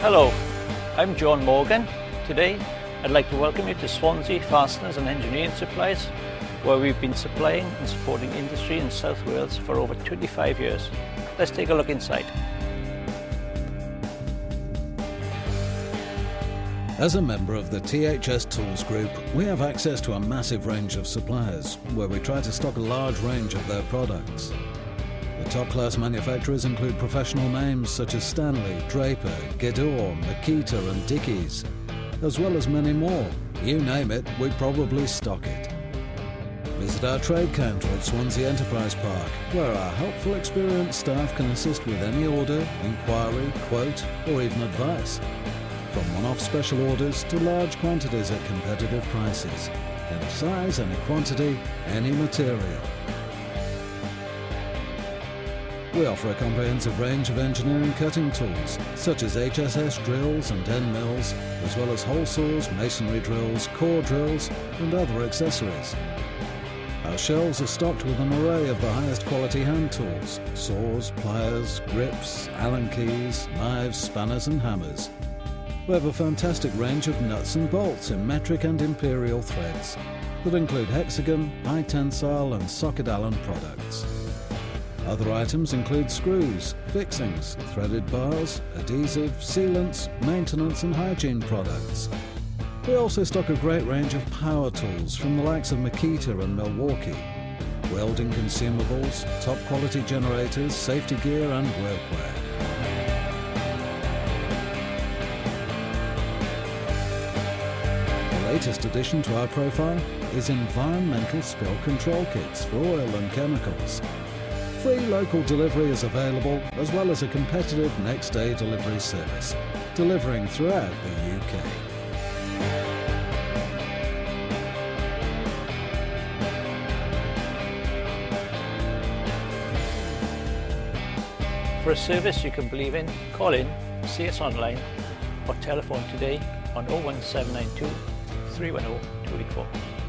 Hello, I'm John Morgan. Today I'd like to welcome you to Swansea Fasteners and Engineering Supplies, where we've been supplying and supporting industry in South Wales for over 25 years. Let's take a look inside. As a member of the THS Tools Group, we have access to a massive range of suppliers, where we try to stock a large range of their products. The top-class manufacturers include professional names such as Stanley, Draper, Gedor, Makita and Dickies, as well as many more. You name it, we probably stock it. Visit our trade counter at Swansea Enterprise Park, where our helpful, experienced staff can assist with any order, inquiry, quote or even advice. From one-off special orders to large quantities at competitive prices. Any size, any quantity, any material. We offer a comprehensive range of engineering cutting tools, such as HSS drills and end mills, as well as hole saws, masonry drills, core drills, and other accessories. Our shelves are stocked with an array of the highest quality hand tools, saws, pliers, grips, Allen keys, knives, spanners and hammers. We have a fantastic range of nuts and bolts in metric and imperial threads that include hexagon, high tensile and socket Allen products. Other items include screws, fixings, threaded bars, adhesive, sealants, maintenance and hygiene products. We also stock a great range of power tools from the likes of Makita and Milwaukee, welding consumables, top quality generators, safety gear and workwear. The latest addition to our profile is environmental spill control kits for oil and chemicals. Free local delivery is available, as well as a competitive next-day delivery service, delivering throughout the UK. For a service you can believe in, call in, see us online or telephone today on 01792 310 284.